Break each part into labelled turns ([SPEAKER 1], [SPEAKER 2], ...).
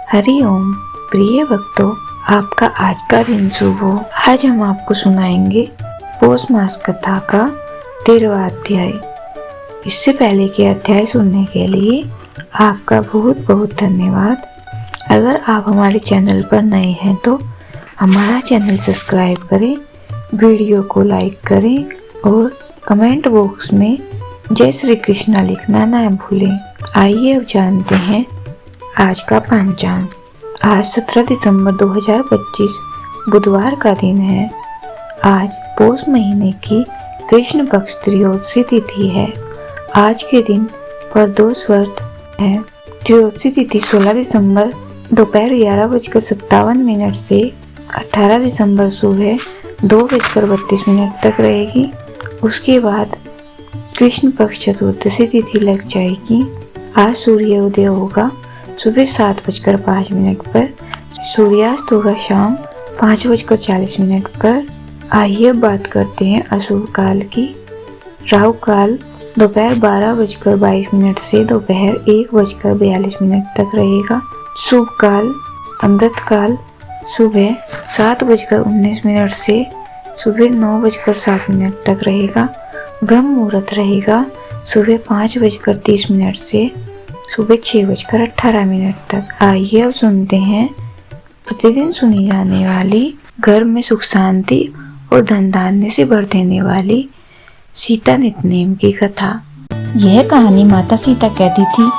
[SPEAKER 1] हरि ओम प्रिय भक्तों, आपका आज का दिन शुभ हो। आज हम आपको सुनाएंगे पौष मास कथा का 13वां अध्याय। इससे पहले के अध्याय सुनने के लिए आपका बहुत बहुत धन्यवाद। अगर आप हमारे चैनल पर नए हैं तो हमारा चैनल सब्सक्राइब करें, वीडियो को लाइक करें और कमेंट बॉक्स में जय श्री कृष्णा लिखना ना भूलें। आइए अब जानते हैं आज का पंचांग। आज 17 दिसंबर 2025 बुधवार का दिन है। आज पौष महीने की कृष्ण पक्ष त्रयोदशी तिथि है। आज के दिन प्रदोष व्रत है। त्रयोदशी तिथि 16 दिसंबर दोपहर 11:57 से 18 दिसंबर सुबह 2:32 तक रहेगी। उसके बाद कृष्ण पक्ष चतुर्दशी तिथि लग जाएगी। आज सूर्य उदय होगा सुबह 7:05 पर। सूर्यास्त होगा शाम 5:40 पर। आइए बात करते हैं अशुभ काल की। राहु काल दोपहर 12:22 से दोपहर 1:42 तक रहेगा। शुभ काल अमृत काल सुबह 7:19 से सुबह 9:07 तक रहेगा। ब्रह्म मुहूर्त रहेगा सुबह 5:30 से सुबह 6:18 तक। आइए अब सुनते हैं प्रतिदिन सुनी जाने वाली, घर में सुख शांति और धन धान्य से भर देने वाली सीता नित्यनेम की कथा।
[SPEAKER 2] यह कहानी माता सीता कहती थी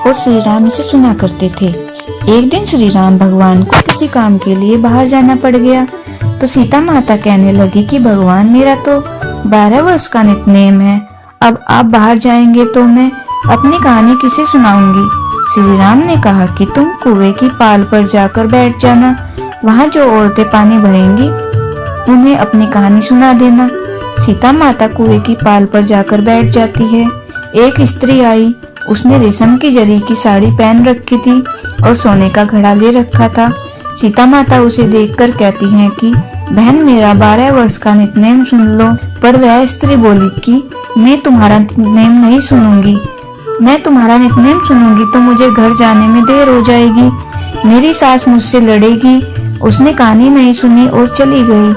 [SPEAKER 2] और श्री राम इसे सुना करते थे। एक दिन श्री राम भगवान को किसी काम के लिए बाहर जाना पड़ गया तो सीता माता कहने लगी कि भगवान, मेरा तो 12 वर्ष का नित्यनेम है। अब आप बाहर जाएंगे तो मैं अपनी कहानी किसे सुनाऊंगी। श्री राम ने कहा कि तुम कुएं की पाल पर जाकर बैठ जाना। वहाँ जो औरतें पानी भरेंगी उन्हें अपनी कहानी सुना देना। सीता माता कुएं की पाल पर जाकर बैठ जाती है। एक स्त्री आई। उसने रेशम की जरी की साड़ी पहन रखी थी और सोने का घड़ा ले रखा था। सीता माता उसे देखकर कहती हैं कि बहन, मेरा 12 वर्ष का नित्यनेम सुन लो। पर वह स्त्री बोली कि मैं तुम्हारा नित्यनेम नहीं सुनूंगी। मैं तुम्हारा नित्यनेम सुनूंगी तो मुझे घर जाने में देर हो जाएगी। मेरी सास मुझसे लड़ेगी। उसने कहानी नहीं सुनी और चली गई।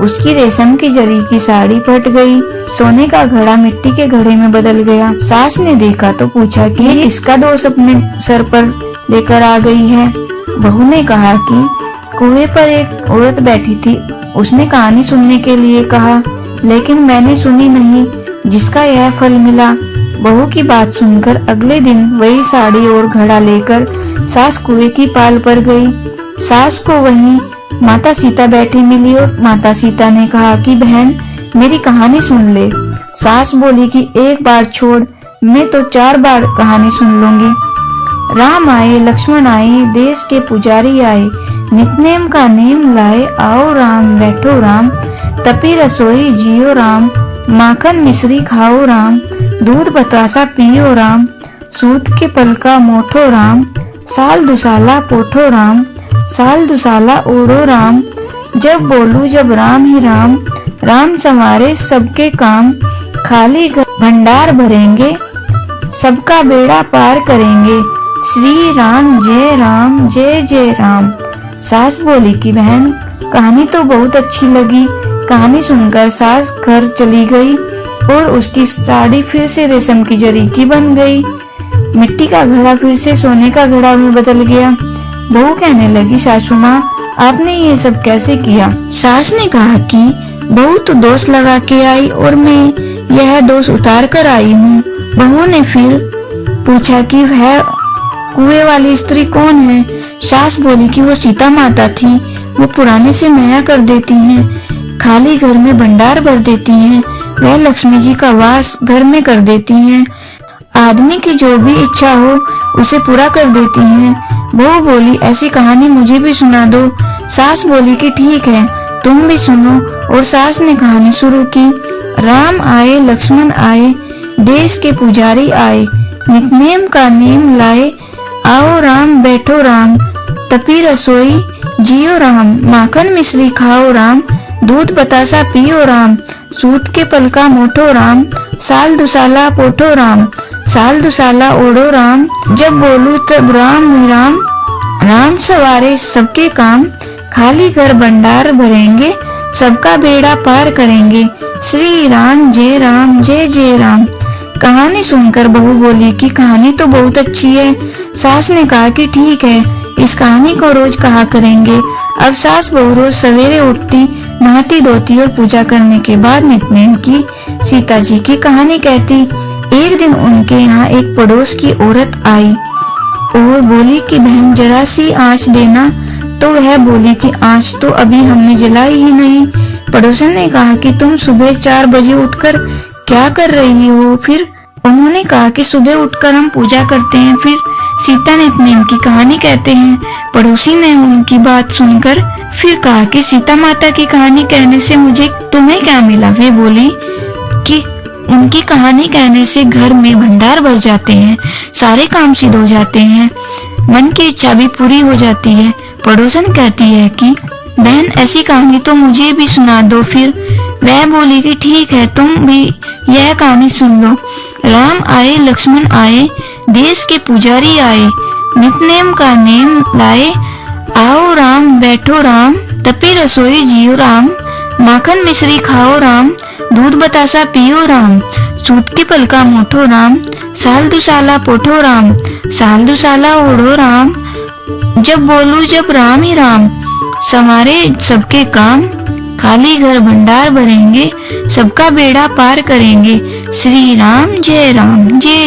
[SPEAKER 2] उसकी रेशम की जरी की साड़ी फट गई। सोने का घड़ा मिट्टी के घड़े में बदल गया। सास ने देखा तो पूछा कि ये इसका दोष अपने सर पर लेकर आ गई है। बहू ने कहा कि कुएं पर एक औरत बैठी थी। उसने कहानी सुनने के लिए कहा, लेकिन मैंने सुनी नहीं, जिसका यह फल मिला। बहू की बात सुनकर अगले दिन वही साड़ी और घड़ा लेकर सास कुएं की पाल पर गई। सास को वहीं माता सीता बैठी मिली और माता सीता ने कहा कि बहन, मेरी कहानी सुन ले। सास बोली कि एक बार छोड़, मैं तो 4 बार कहानी सुन लूंगी। राम आए, लक्ष्मण आए, देश के पुजारी आए, नित्यनेम का नेम लाए। आओ राम, बैठो राम, तपी रसोई जियो राम, माखन मिश्री खाओ राम, दूध बतासा पियो राम, सूत के पल का मोठो राम, साल दुसाला पोठो राम, साल दुसाला ओढ़ो राम, जब बोलू जब राम ही राम, राम संवारे सबके काम, खाली भंडार भरेंगे, सबका बेड़ा पार करेंगे, श्री राम जय जय राम। सास बोली कि बहन, कहानी तो बहुत अच्छी लगी। कहानी सुनकर सास घर चली गई और उसकी साड़ी फिर से रेशम की जरी की बन गई। मिट्टी का घड़ा फिर से सोने का घड़ा में बदल गया। बहू कहने लगी, सासू माँ, आपने ये सब कैसे किया। सास ने कहा कि बहू तो दोष लगा के आई और मैं यह दोष उतार कर आई हूँ। बहू ने फिर पूछा कि वह कुएं वाली स्त्री कौन है। सास बोली कि वो सीता माता थी। वो पुराने से नया कर देती हैं, खाली घर में भंडार भर देती हैं। वह लक्ष्मी जी का वास घर में कर देती हैं। आदमी की जो भी इच्छा हो उसे पूरा कर देती हैं। बहू बोली, ऐसी कहानी मुझे भी सुना दो। सास बोली कि ठीक है, तुम भी सुनो। और सास ने कहानी शुरू की। राम आए, लक्ष्मण आए, देश के पुजारी आए, नित्यनेम का नेम लाए। आओ राम, बैठो राम, तपी रसोई जियो राम, माखन मिश्री खाओ राम, दूध बतासा पियो राम, सूत के पल का मोठो राम, साल दुसाला पोठो राम, साल दुसाला ओढ़ो राम, जब बोलू तब राम ही राम, राम सवारे सबके काम, खाली घर भंडार भरेंगे, सबका बेड़ा पार करेंगे। श्री राम जय जय राम। कहानी सुनकर बहू बोली कि कहानी तो बहुत अच्छी है। सास ने कहा कि ठीक है, इस कहानी को रोज कहा करेंगे। अब सास बहू रोज सवेरे उठती, नहाती धोती और पूजा करने के बाद नित्यनेम की सीता जी की कहानी कहती। एक दिन उनके यहाँ एक पड़ोस की औरत आई और बोली कि बहन जरा सी आँच देना। तो वह बोली कि आँच तो अभी हमने जलाई ही नहीं। पड़ोसन ने कहा कि तुम सुबह 4 बजे उठकर क्या कर रही हो? फिर उन्होंने कहा कि सुबह उठकर हम पूजा करते हैं, फिर सीता नित्यनेम की कहानी कहते हैं। पड़ोसी ने उनकी बात सुनकर फिर कहा कि सीता माता की कहानी कहने से मुझे तुम्हें क्या मिला? वे बोली कि उनकी कहानी कहने से घर में भंडार भर जाते हैं, सारे काम सिद्ध हो जाते हैं, मन की इच्छा भी पूरी हो जाती है। पड़ोसन कहती है कि बहन ऐसी कहानी तो मुझे भी सुना दो। फिर वह बोली कि ठीक है, तुम भी यह कहानी सुन लो। राम आए लक्ष्मण आए, देश के पुजारी आए, नित्यनेम का नेम लाए। आओ राम बैठो राम, तपी रसोई जियो राम, माखन मिश्री खाओ राम, दूध बतासा पियो राम, सूत की पलका मोठो राम, साल दुसाला पोठो राम, साल दुसाला ओढ़ो राम, जब बोलू जब राम ही राम, संवारे सबके काम, खाली घर भंडार भरेंगे, सबका बेड़ा पार करेंगे। श्री राम जय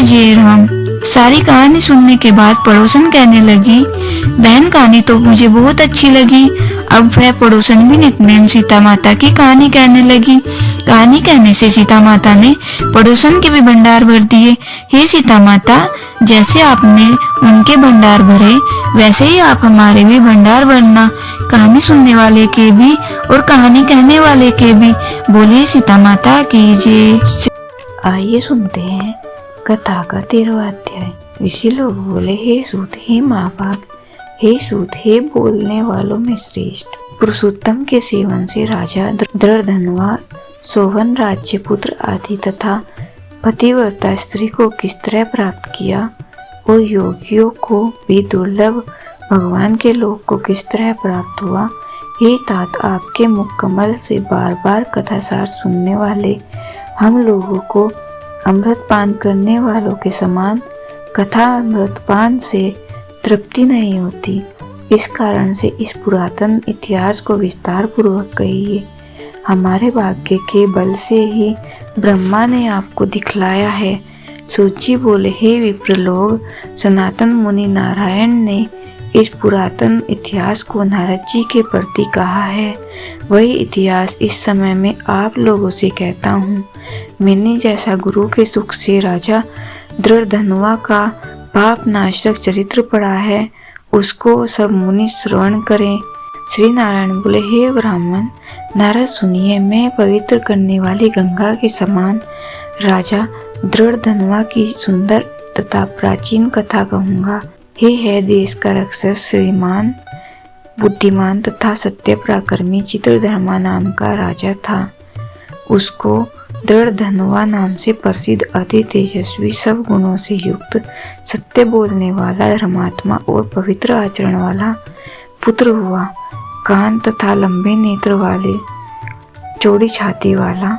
[SPEAKER 2] जय राम। सारी कहानी सुनने के बाद पड़ोसन कहने लगी, बहन कहानी तो मुझे बहुत अच्छी लगी। अब वह पड़ोसन भी नित्यनेम सीता माता की कहानी कहने लगी। कहानी कहने से सीता माता ने पड़ोसन के भी भंडार भर दिए। हे सीता माता, जैसे आपने उनके भंडार भरे, वैसे ही आप हमारे भी भंडार भरना, कहानी सुनने वाले के भी और कहानी कहने वाले के भी। बोलिए सीता माता की जय।
[SPEAKER 1] आइए सुनते हैं कथा का 13वां अध्याय। ऋषि लोग बोले, हे सूत, हे महाभाग, हे सूत, हे बोलने वालों में श्रेष्ठ, पुरुषोत्तम के सेवन से राजा दृढ़धनुआ, सोवन राज्य पुत्र आदि तथा पतिव्रता स्त्री को किस तरह प्राप्त किया और योगियों को भी दुर्लभ भगवान के लोक को किस तरह प्राप्त हुआ। हे तात, आपके मुख कमल से बार बार कथासार सुनने वाले हम लोगों को अमृत पान करने वालों के समान कथा अमृत पान से तृप्ति नहीं होती। इस कारण से इस पुरातन इतिहास को विस्तार पूर्वक कहिए। हमारे भाग्य के बल से ही ब्रह्मा ने आपको दिखलाया है। सूची बोले, हे विप्र लोग, सनातन मुनि नारायण ने इस पुरातन इतिहास को नारद जी के प्रति कहा है। वही इतिहास इस समय में आप लोगों से कहता हूँ। मैंने जैसा गुरु के सुख से राजा दृढ़धनुआ का पाप नाशक चरित्र पढ़ा है, उसको सब मुनि श्रवण करें। श्री नारायण बोले, हे ब्राह्मण नारद सुनिए, मैं पवित्र करने वाली गंगा के समान राजा दृढ़धनुआ की सुंदर तथा प्राचीन कथा कहूँगा। हे है देश का रक्षक, श्रीमान, बुद्धिमान तथा सत्य पराक्रमी चित्रधर्मा नाम का राजा था। उसको दृढ़धनुआ नाम से प्रसिद्ध, अति तेजस्वी, सब गुणों से युक्त, सत्य बोलने वाला, धर्मात्मा और पवित्र आचरण वाला पुत्र हुआ। कान तथा लंबे नेत्र वाले, चौड़ी छाती वाला,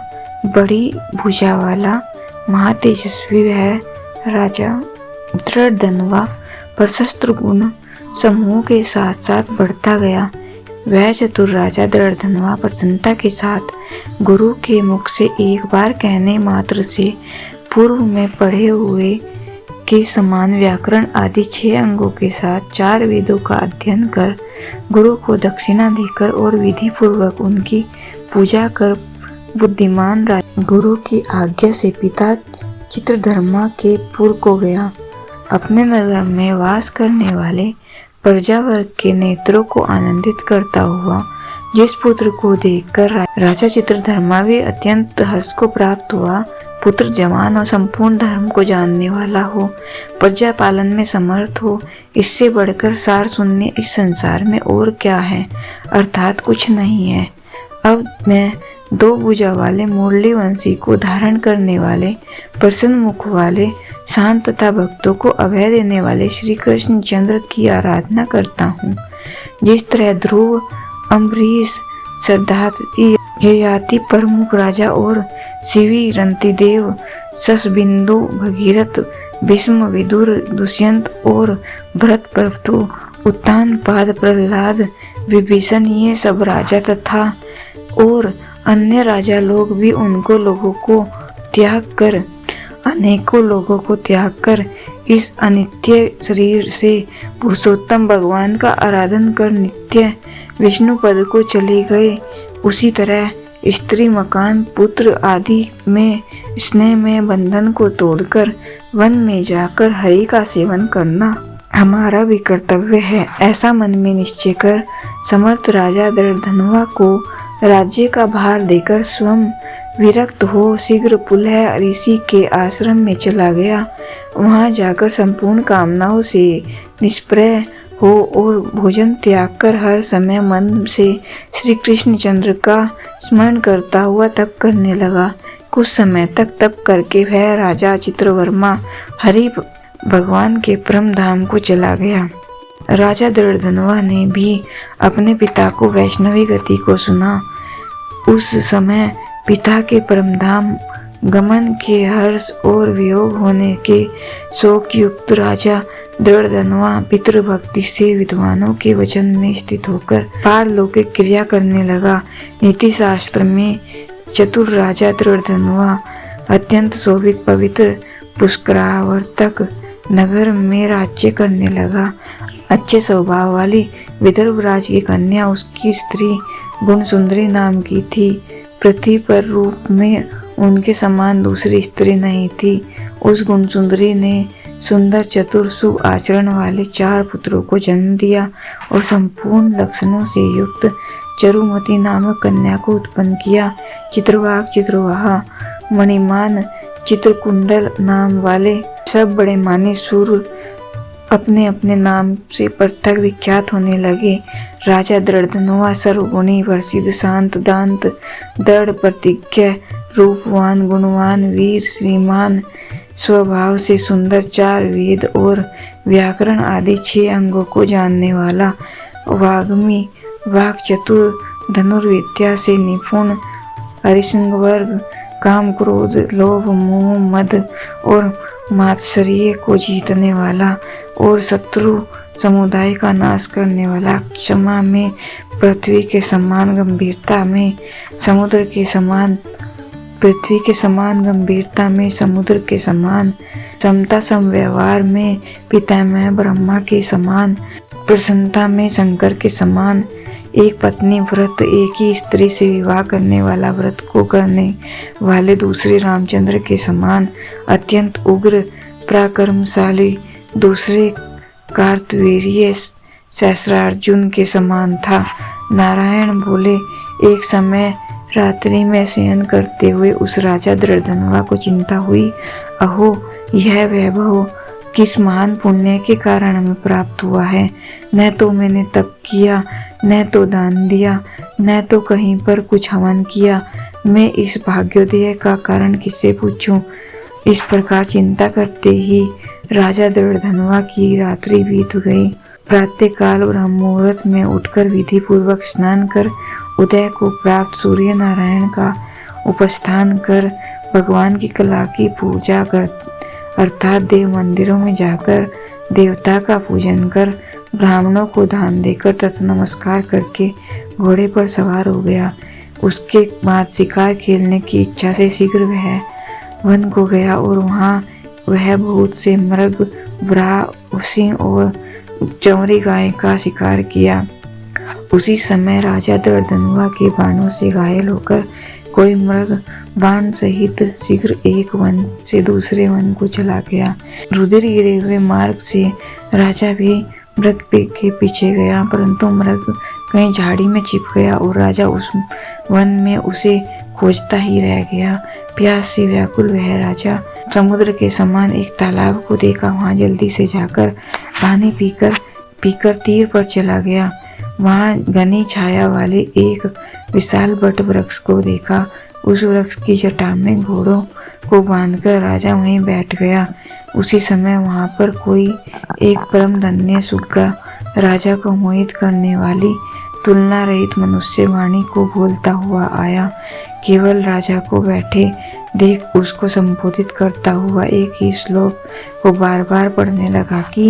[SPEAKER 1] बड़ी भुजा वाला, महातेजस्वी वह राजा दृढ़धनुआ प्रशस्त्र गुण समूह के साथ साथ बढ़ता गया। वह चतुर राजा दृढ़धनुआ प्रसन्नता के साथ गुरु के मुख से एक बार कहने मात्र से पूर्व में पढ़े हुए के समान व्याकरण आदि 6 अंगों के साथ 4 वेदों का अध्ययन कर, गुरु को दक्षिणा देकर और विधि पूर्वक उनकी पूजा कर बुद्धिमान गुरु की आज्ञा से पिता चित्रधर्मा के पुर को गया। अपने नगर में वास करने वाले प्रजा वर्ग के नेत्रों को आनंदित करता हुआ जिस पुत्र को देखकर राजा चित्रधर्मा भी अत्यंत हर्ष को प्राप्त हुआ। पुत्र जवान और संपूर्ण धर्म को जानने वाला हो, प्रजा पालन में समर्थ हो, इससे बढ़कर सार सुनने इस संसार में और क्या है, अर्थात कुछ नहीं है। अब मैं 2 भुजा वाले मुरली वंशी को धारण करने वाले, प्रसन्न मुख वाले, शांत तथा भक्तों को अभय देने वाले श्री कृष्ण चंद्र की आराधना करता हूँ। जिस तरह ध्रुव, अम्बरीश, सिद्धार्थी, ययाति, प्रमुख राजा और शिवी, रंतिदेव, शशबिंदु, भगीरथ, भीष्म, विदुर, दुष्यंत और भरत प्रभु, उत्तानपाद, प्रहलाद, विभीषण, ये सब राजा तथा और अन्य राजा लोग भी अनेकों लोगों को त्याग कर इस अनित्य शरीर से पुरुषोत्तम भगवान का आराधन कर नित्य विष्णु पद को चले गए। उसी तरह स्त्री, मकान, पुत्र आदि में स्नेह में बंधन को तोड़कर वन में जाकर हरि का सेवन करना हमारा भी कर्तव्य है। ऐसा मन में निश्चय कर समर्थ राजा दृढ़धनुआ को राज्य का भार देकर स्वयं विरक्त हो शीघ्र पुलह ऋषि के आश्रम में चला गया। वहां जाकर संपूर्ण कामनाओं से निष्प्रय हो और भोजन त्याग कर हर समय मन से श्री कृष्ण चंद्र का स्मरण करता हुआ तप करने लगा। कुछ समय तक तप करके वह राजा चित्रवर्मा हरि भगवान के परम धाम को चला गया। राजा दृढ़धनुआ ने भी अपने पिता को वैष्णवी गति को सुना। उस समय पिता के परम धाम गमन के हर्ष और वियोग होने के शोक युक्त राजा दृढ़धनुआ पितृभक्ति से विद्वानों के वचन में स्थित होकर पारलौकिक क्रिया करने लगा। नीति शास्त्र में चतुर राजा दृढ़धनुआ अत्यंत शोभित पवित्र पुष्करावर्तक नगर में राज्य करने लगा। अच्छे स्वभाव वाली विदर्भ राज की कन्या उसकी स्त्री गुणसुंदरी नाम की थी। पृथ्वी पर रूप में उनके समान दूसरी स्त्री नहीं थी। उस गुणसुंदरी ने सुंदर, चतुर, शुभ आचरण वाले 4 पुत्रों को जन्म दिया और संपूर्ण लक्षणों से युक्त चरुमती नामक कन्या को उत्पन्न किया। चित्रवाक, चित्रवाहा, मणिमान, चित्रकुंडल नाम वाले सब बड़े माने सूर अपने अपने नाम से पृथक विख्यात होने लगे। राजा दृढ़धनुआ सर्वगुणी, प्रसिद्ध, शांत, दांत, दृढ़ प्रतिज्ञ, रूपवान, गुणवान, वीर, श्रीमान, स्वभाव से सुंदर, 4 वेद और व्याकरण आदि 6 अंगों को जानने वाला, वाग्मी, वाक् चतुर, धनुर्विद्या से निपुण, हरिसिंह वर्ग, काम, क्रोध, लोभ, मोह, मद और मात्सर्य को जीतने वाला और शत्रु समुदाय का नाश करने वाला, क्षमा में पृथ्वी के समान, गंभीरता में समुद्र के समान, पृथ्वी के समान, गंभीरता में समुद्र के समान, समता सम व्यवहार में पितामह ब्रह्मा के समान, प्रसन्नता में शंकर के समान, एक पत्नी व्रत, एक ही स्त्री से विवाह करने वाला, व्रत को करने वाले दूसरे रामचंद्र के समान, अत्यंत उग्र, पराक्रमशाली, दूसरे कार्तवीर्य सहस्रार्जुन के समान था। नारायण बोले, एक समय रात्रि में शयन करते हुए उस राजा दृढ़धनुआ को चिंता हुई, अहो यह वैभव किस महान पुण्य के कारण हमें प्राप्त हुआ है। न तो मैंने तप किया, न तो दान दिया, न तो कहीं पर कुछ हवन किया। मैं इस भाग्योदय का कारण किससे पूछूं। इस प्रकार चिंता करते ही राजा दृढ़धनुआ की रात्रि बीत गई। प्रातःकाल ब्रह्म मुहूर्त में उठकर विधि पूर्वक स्नान कर उदय को प्राप्त सूर्य नारायण का उपस्थान कर भगवान की कला की पूजा कर अर्थात देव मंदिरों में जाकर देवता का पूजन कर ब्राह्मणों को दान देकर तथा नमस्कार करके घोड़े पर सवार हो गया। उसके बाद शिकार खेलने की इच्छा से शीघ्र वह वन को गया और वहाँ वह बहुत से मृग, बुराह, सिंह और चौरी गाय का शिकार किया। उसी समय राजा दृढ़धनुआ के बाणों से घायल होकर कोई मृग बाण सहित शीघ्र एक वन से दूसरे वन को चला गया। रुधिर गिरे हुए मार्ग से राजा भी मृग के पीछे गया, परंतु मृग कहीं झाड़ी में छिप गया और राजा उस वन में उसे खोजता ही रह गया। प्यास से व्याकुल वह राजा समुद्र के समान एक तालाब को देखा। वहां जल्दी से जाकर पानी पीकर तीर पर चला गया। वहां घनी छाया वाले एक विशाल बट वृक्ष को देखा। उस वृक्ष की जटा में घोड़ों को बांधकर राजा वहीं बैठ गया। उसी समय वहां पर कोई एक परम धन्य सुग्गा राजा को मोहित करने वाली तुलना रहित मनुष्य वाणी को बोलता हुआ आया। केवल राजा को बैठे देख उसको संबोधित करता हुआ एक ही श्लोक को बार बार पढ़ने लगा कि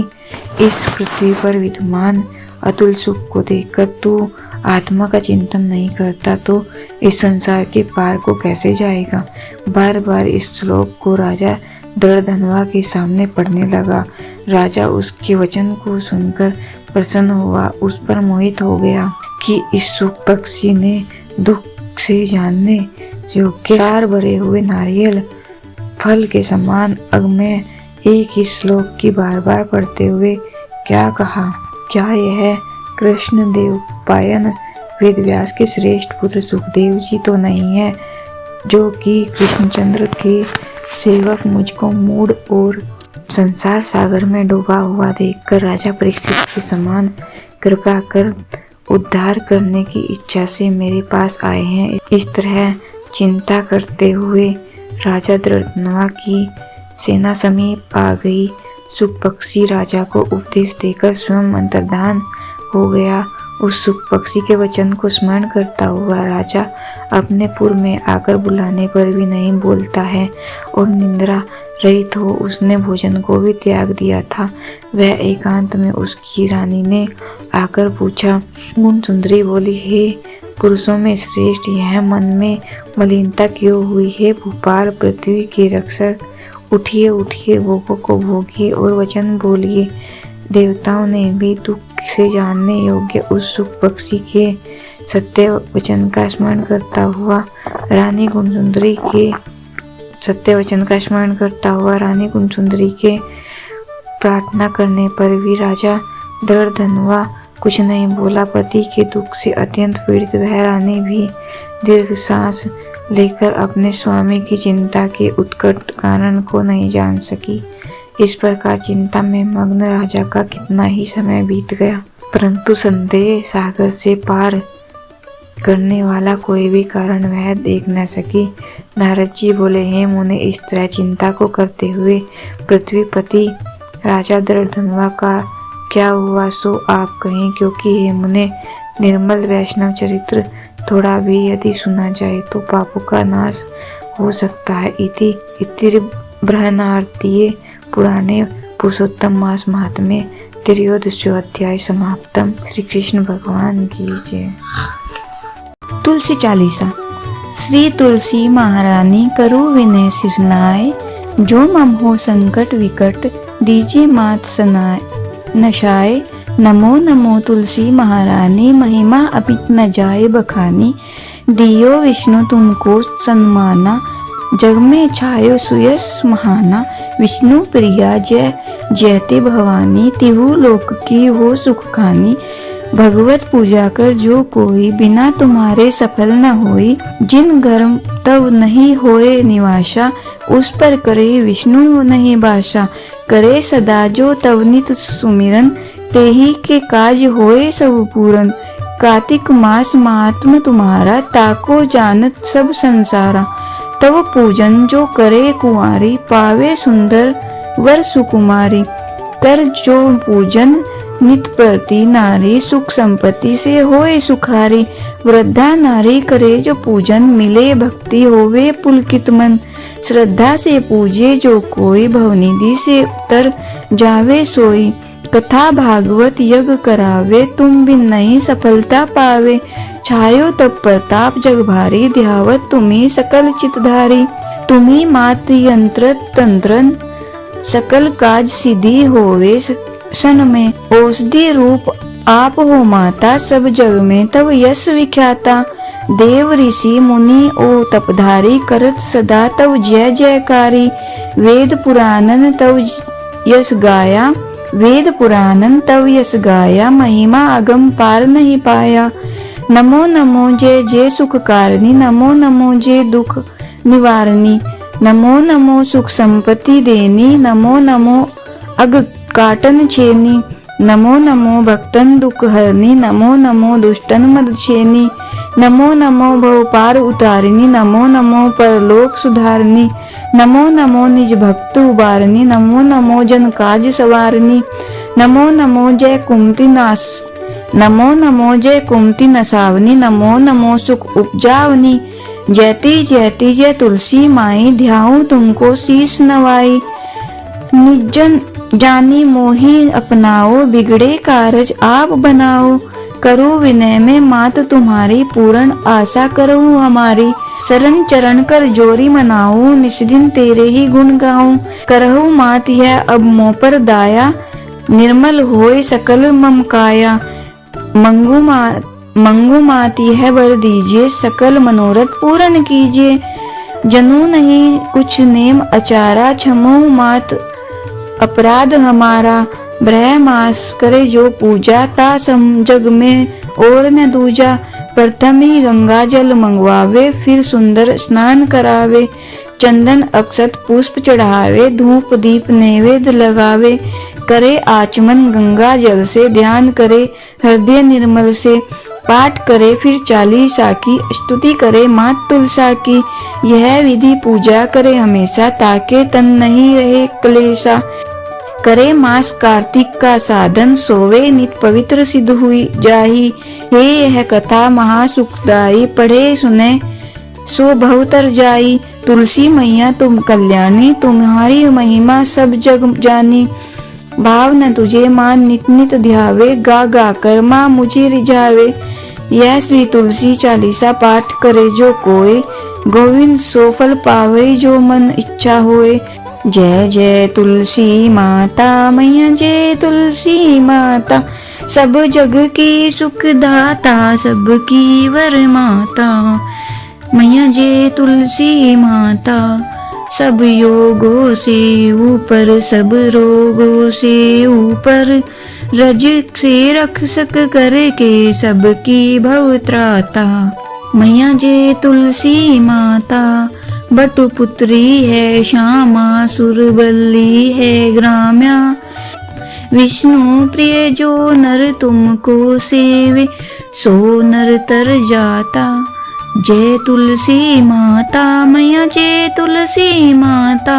[SPEAKER 1] इस पृथ्वी पर विद्यमान अतुल सुख को देखकर तू आत्मा का चिंतन नहीं करता तो इस संसार के पार को कैसे जाएगा। बार बार इस श्लोक को राजा दृढ़धनवा के सामने पढ़ने लगा। राजा उसके वचन को सुनकर प्रसन्न हुआ, उस पर मोहित हो गया कि इस सुख पक्षी ने दुख से जानने योग्य सार भरे हुए नारियल फल के समान अगम्य एक ही श्लोक की बार बार पढ़ते हुए क्या कहा। क्या यह कृष्ण देव पायन वेद व्यास के श्रेष्ठ पुत्र सुखदेव जी तो नहीं है, जो कि कृष्णचंद्र के सेवक मुझको मूढ़ और संसार सागर में डूबा हुआ देखकर राजा परीक्षित के समान कृपा कर उद्धार करने की इच्छा से मेरे पास आए हैं। इस तरह चिंता करते हुए राजा दृढ़धनवा की सेना समीप आ गई। सुख पक्षी राजा को उपदेश देकर स्वयं अंतर्धान हो गया। उस सुख पक्षी के वचन को स्मरण करता हुआ राजा अपने पुर में आकर बुलाने पर भी नहीं बोलता है और निंद्रा रहित हो उसने भोजन को भी त्याग दिया था। वह एकांत में उसकी रानी ने आकर पूछा। गुण सुंदरी बोली, हे पुरुषों में श्रेष्ठ, यह मन में मलिनता क्यों हुई है। भूपाल पृथ्वी के रक्षक, उठिए उठिए, भोगों को भोगिए और वचन बोलिए। देवताओं ने भी दुख से जानने योग्य उस सुख पक्षी के सत्य वचन का स्मरण करता हुआ रानी गुणसुंदरी के प्रार्थना करने पर भी राजा दृढ़धनवा कुछ नहीं बोला। पति के दुख से अत्यंत पीड़ित वह रानी भी दीर्घ सांस लेकर अपने स्वामी की चिंता के उत्कट कारण को नहीं जान सकी। इस प्रकार चिंता में मग्न राजा का कितना ही समय बीत गया, परंतु संदेह सागर से पार करने वाला कोई भी कारण वह देख न सकी। नारद जी बोले, हे मुने, इस तरह चिंता को करते हुए पृथ्वीपति राजा दृढ़धनवा का क्या हुआ सो आप कहें, क्योंकि हे मुने, निर्मल वैष्णव चरित्र थोड़ा भी यदि सुना जाए तो पापों का नाश हो सकता है। इति बृहन्नारदीये पुराणे पुरुषोत्तम मास महात्म्ये त्रयोदशोऽध्याय समाप्तम। श्री कृष्ण भगवान की जय।
[SPEAKER 2] तुलसी चालीसा। श्री तुलसी महारानी करो विनय सिरनाय, जो मम हो संकट विकट दीजिए मात सनाय नशाय। नमो नमो तुलसी महारानी, महिमा अमित न जाए बखानी। दियो विष्णु तुमको सन्माना, जग में छायो सुयस महाना। विष्णु प्रिया जय जयते भवानी, तिहु लोक की हो सुख खानी। भगवत पूजा कर जो कोई, बिना तुम्हारे सफल न होई। जिन घर तव नहीं होए निवासा, उस पर करे विष्णु नहीं बासा। करे सदा जो तव नित सुमिरन, तेहि के काज होए सब पूरन। कार्तिक मास महात्म तुम्हारा, ताको जानत सब संसारा। तव पूजन जो करे कुंवारी, पावे सुंदर वर सुकुमारी। कर जो पूजन नित प्रति नारी, सुख संपत्ति से होए सुखारी। वृद्धा नारी करे जो पूजन, मिले भक्ति होवे पुलकित मन। श्रद्धा से पूजे जो कोई, भवनिधि से उतर जावे सोई। कथा भागवत यज्ञ करावे, तुम बिन नहीं सफलता पावे। छायो तब प्रताप जग भारी, ध्यावत तुम्ही सकल चितधारी। तुम्ही मात यंत्र तंत्रन, सकल काज सिद्धि होवे सन में। औषधि रूप आप हो माता, सब जग में तब यश विख्याता। देव ऋषि मुनि ओ तपधारी, करत सदा तब जय जयकारी। वेद पुराणन तब यश गाया, वेद पुराणन तब यश गाया। महिमा अगम पार नहीं पाया। नमो नमो जय जय सुख कारणी, नमो नमो जय दुख निवारणी। नमो नमो सुख संपत्ति देनी, नमो नमो अग काटन छेनी। नमो नमो भक्तन दुख हरनी, नमो नमो दुष्टन मद छेनी। नमो नमो भव पार उतारिणी, नमो नमो परलोक सुधारिणी, नमो नमो निज भक्त उबारनी, नमो नमो जन काज सवारनी, नमो नमो जय कुमति नास, नमो नमो जय कुमति नसावनी, नमो नमो सुख उपजावनी, जयति जयति जय तुलसी माई, ध्याऊं तुमको शीस नवाई, निजन जानी मोही अपनाओ, बिगड़े कारज आप बनाओ, करो विनय में मात तुम्हारी, पूर्ण आशा करो हमारी, शरण चरण कर जोरी मनाऊं, निस्दिन तेरे ही गुण गाऊं, करहु मात यह अब मोह पर दाया, निर्मल होए सकल मम काया, मंगू मात यह वर दीजिए, सकल मनोरथ पूर्ण कीजिए, जनू नहीं कुछ नेम अचारा, क्षमो मात अपराध हमारा, ब्रह मास करे जो पूजा, ता सम जग में और न दूजा, प्रथम ही गंगा जल मंगवावे, फिर सुंदर स्नान करावे, चंदन अक्षत पुष्प चढ़ावे, धूप दीप नैवेद्य लगावे, करे आचमन गंगा जल से, ध्यान करे हृदय निर्मल से, पाठ करे फिर 40 की, स्तुति करे मात तुलसा की, यह विधि पूजा करे हमेशा, ताके तन नहीं रहे क्लेशा, करे मास कार्तिक का साधन, सोवे नित पवित्र सिद्ध हुई जाही, हे यह कथा महासुखदाई, पढ़े सुने सो भवतर जाई, तुलसी मैया तुम कल्याणी, तुम्हारी महिमा सब जग जानी, भाव न तुझे मान नित नित ध्यावे, गा गा कर माँ मुझे रिझावे, यह श्री तुलसी चालीसा पाठ करे जो कोई, गोविंद सो फल पावे जो मन इच्छा होए, जय जय तुलसी माता मैया, जय तुलसी माता, सब जग की सुखदाता, सबकी वर माता, मैया जय तुलसी माता, सब योगों से ऊपर, सब रोगों से ऊपर, रज से रक्षक करके सबकी भव त्राता, मैया जय तुलसी माता, बटुपुत्री है श्यामा, सुरबल्ली है ग्राम्या, विष्णु प्रिय जो नर तुमको सेवे, सो नर तर जाता, जय तुलसी माता मैया, जय तुलसी माता,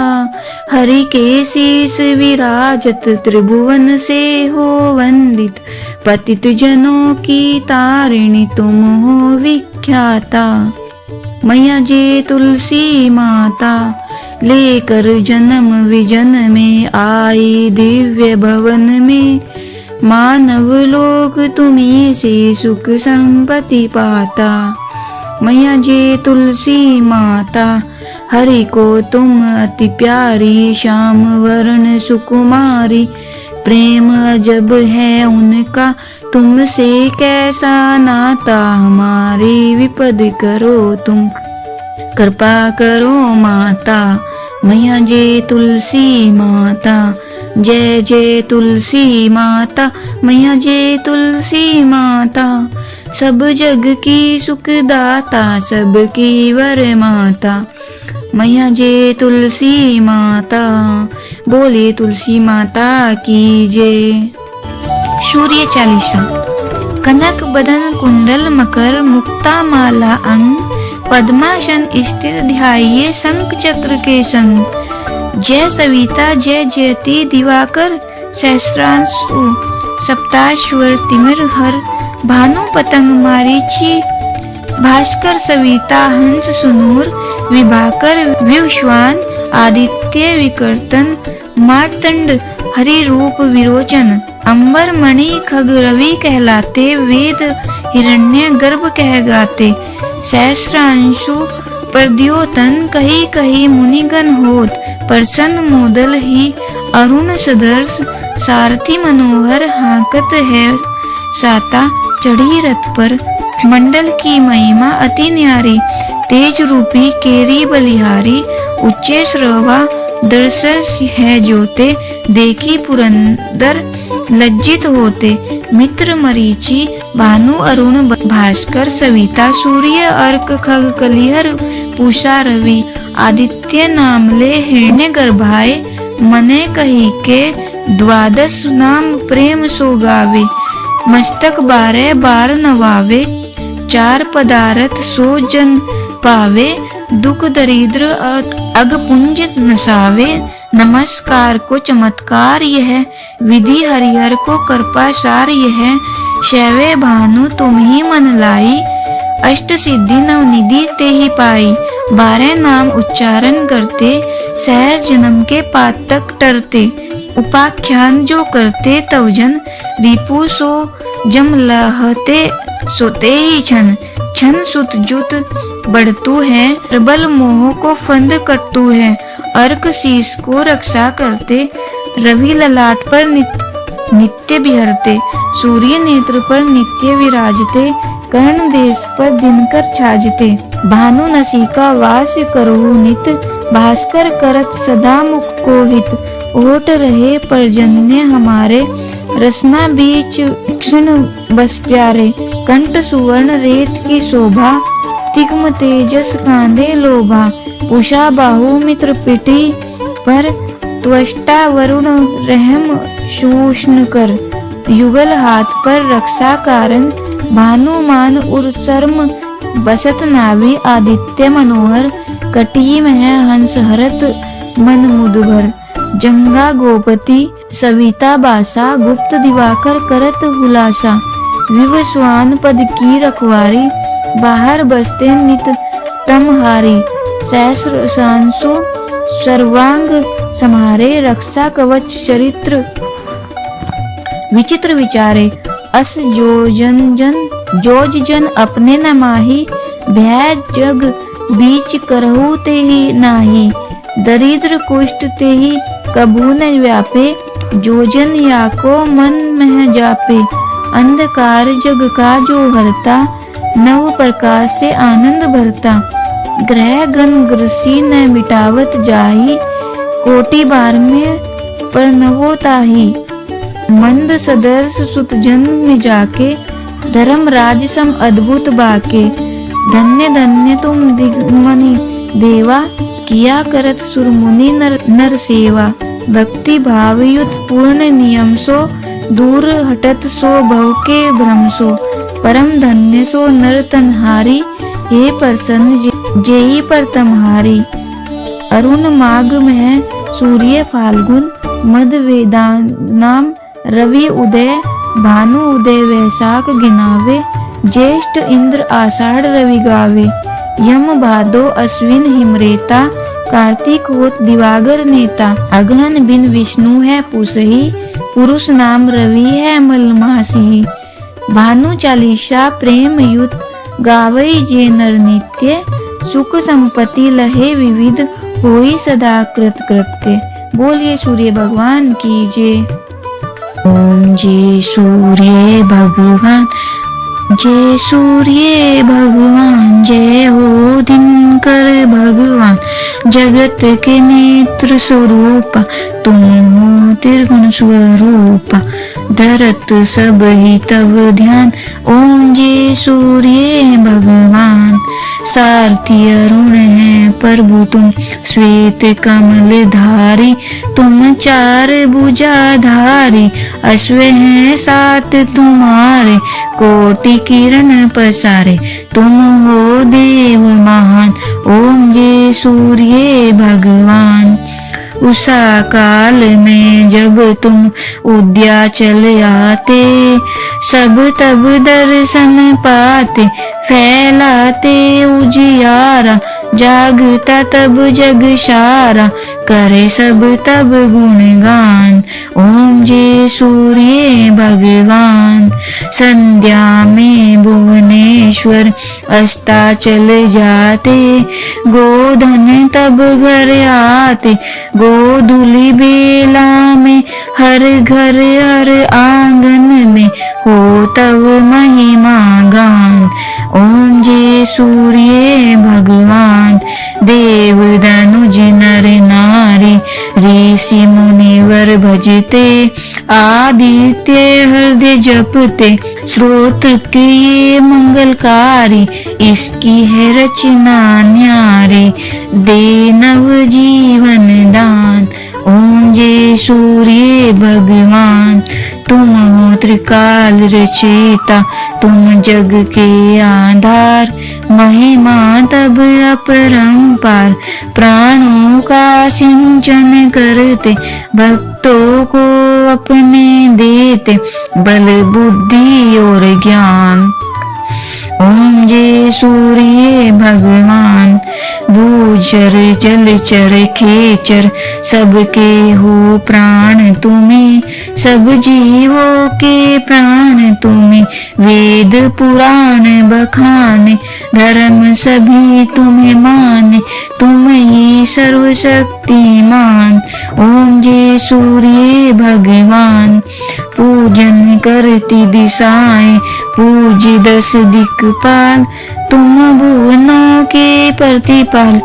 [SPEAKER 2] हरि के शीस विराजत, त्रिभुवन से हो वंदित, पतित जनों की तारिणी तुम हो विख्याता, मैया जय तुलसी माता, लेकर जन्म विजन में आई दिव्य भवन में, मानव लोग तुम्हीं से सुख संपत्ति पाता, मैया जय तुलसी माता, हरि को तुम अति प्यारी, श्याम वर्ण सुकुमारी, प्रेम अजब है उनका, तुमसे कैसा नाता, हमारी विपद करो तुम, कृपा करो माता, मैया जय तुलसी माता, जय जय तुलसी माता, मैया जय तुलसी माता, सब जग की सुखदाता, सबकी वर माता, मैया जय तुलसी माता, बोले तुलसी माता की जय। सूर्य चालीसा। कनक बदन कुंडल मकर, मुक्ता माला अंग, पद्मासन स्थित ध्याये शंख चक्र के संग, जय सविता जय जयति दिवाकर, सहस्रांशु सप्ताश्वर तिमिर हर, भानु पतंग मारीची, भास्कर सविता हंस सुनूर, विभाकर विश्वान, आदित्य विकर्तन, मार्तंड हरि रूप विरोचन, अंबर मणि खग रवि कहलाते, वेद हिरण्य गर्भ कह गाते, सहस्रांशु प्रद्योतन, कही कही मुनिगण होत, प्रसन्न मोदल ही अरुण सदर्श, सारथी मनोहर हाकत है साता, चढ़ी रथ पर, मंडल की महिमा अति न्यारी, तेज रूपी केरी बलिहारी, उच्चे श्रवा दर्शस है जोते, देखी पुरंदर लज्जित होते, मित्र मरीचि भानु अरुण भास्कर, सविता सूर्य अर्क खग कलिहर, पूषा रवि, आदित्य नामले हिरण्य गर्भाए, मने कही के द्वादश नाम प्रेम सो गावे, मस्तक 12 बार नवावे, चार पदार्थ सो जन पावे, दुख दरिद्र अगपुंज नसावे। नमस्कार को चमत्कार यह, विधि हरिहर को कृपा सार यह। शैवे भानु तुम ही मन लाई, अष्ट सिद्धि नवनिधि ते ही पाई। 12 नाम उच्चारण करते, सहज जन्म के पातक टरते। उपाख्यान जो करते तव जन, रिपु सो जम लहते सोते ही छन। छन सुत जुत बढ़तु है, प्रबल मोह को फंद कटतु है। अर्क शीस को रक्षा करते, रवि ललाट पर नित्य बिहरते। सूर्य नेत्र पर नित्य विराजते, कर्ण देश पर दिनकर छाजते। भानु नसिका वास करहु नित, भास्कर करत सदा मुख को हित। ओट रहे पर्जन्य हमारे, रसना बीच क्षण बस प्यारे। कंठ सुवर्ण रेत की शोभा, तिग्म तेजस कांधे लोभा। उषा बाहु मित्र पिटी पर, त्वष्टा वरुण रहम शूष्ण कर। युगल हाथ पर रक्षा कारण, भानुमान उर शर्म बसत नाभि। आदित्य मनोहर, कटी में हंस हरत मन मुदभर। जंगा गोपति, सविता बासा, गुप्त दिवाकर करत हुलासा। विवस्वान पद की रखवारी, बाहर बसते नित तमहारी। सहस्र सांसु सर्वांग समारे, रक्षा कवच चरित्र विचित्र विचारे। अस जोज जन अपने न माही, भय जग बीच करहु ते ही नाही। दरिद्र कुष्ठ ते ही कबू न व्यापे, जोजन या को मन में जापे। अंधकार जग का जो हरता, नव प्रकाश से आनंद भरता। ग्रह गण ग्रसी न मिटावत जाही, कोटि बार में प्रणवो ताही। मंद सदर्श सुत जन में जाके, धर्म राज सम अद्भुत बाके। धन्य धन्य तुम दिग्मनि देवा, किया करत सुरमुनि नर सेवा। भक्ति भावयुत पूर्ण नियम सो, दूर हटत सो भव के भ्रम सो। परम धन्य सो नर तनहारी, हे प्रसन्न जेहि पर तमहारी। अरुण माघ में सूर्य फाल्गुन, मद वेदानाम रवि उदय। भानु उदय वैशाख गिनावे, ज्येष्ठ इंद्र आषाढ़ रवि गावे। यम भादो अश्विन हिमरेता, कार्तिक होत दिवागर नेता। अगहन बिन विष्णु है पुसही, पुरुष नाम रवि है मलमासी। भानु चालीसा प्रेम युत, गावई जे नर नित्य। सुख संपत्ति लहे विविध, होई सदा कृत कृत्य। बोलिए सूर्य भगवान की जय। ओम जय सूर्य भगवान, जय सूर्य भगवान। जय हो दिनकर भगवान, जगत के नेत्र स्वरूप। तुम हो त्रिगुण स्वरूप, धरत सब ही तब ध्यान। ओम जय सूर्य भगवान। सारथी अरुण है प्रभु तुम, श्वेत कमल धारी। तुम चार भुजाधारी, अश्व हैं 7 तुम्हारे। कोटि किरण पसारे, तुम हो देव महान। ओम जय सूर्य भगवान। उषा काल में जब तुम उद्याचल आते, सब तब दर्शन पाते। फैलाते उजियारा, जागता तब जग सारा। करे सब तब गुणगान, ओम जय सूर्य भगवान। संध्या में भुवनेश्वर अस्ताचल जाते। गोधन तब घर आते, गोधूलि बेला में। हर घर हर आंगन में हो तब महिमा गान। ओम जय सूर्य भगवान। देव धनुज नर नारी, ऋषि मुनिवर भजते। आदित्य हृदय जपते, श्रोत्र के ये मंगलकारी। इसकी है रचना न्यारी, दे नव जीवन दान। ओम जय सूर्य भगवान। तुम हो त्रिकाल रचयिता, तुम जग के आधार, महिमा तब अपरंपार, प्राणों का सिंचन करते, भक्तों को अपने देते, बल बुद्धि और ज्ञान। ओम जय सूर्य भगवान, भूचर जलचर खेचर, सबके हो प्राण तुम्हें, सब जीवों के प्राण तुम्हें, वेद पुराण बखाने, धर्म सभी तुम्हें माने, तुम ही सर्वशक्तिमान। ओम जय सूर्य भगवान, पूजन करती दिशाएं, पूज्य 10 दिक्पाल, तुम भुवनों के प्रतिपाल,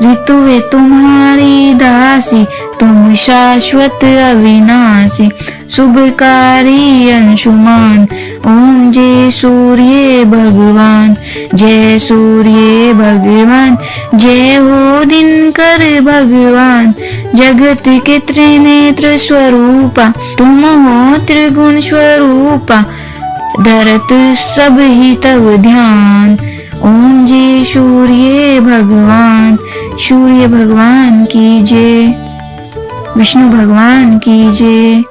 [SPEAKER 2] ऋतुए तुम्हारी दासी, तुम शाश्वत अविनाशी, शुभकारी अंशुमान। ओम जय सूर्य भगवान, जय सूर्य भगवान, जय हो दिनकर भगवान, जगत के त्रिनेत्र स्वरूपा, तुम हो त्रिगुण स्वरूपा, धरत सब ही तव ध्यान। ओम जय सूर्य भगवान, सूर्य भगवान की जय, विष्णु भगवान की जय।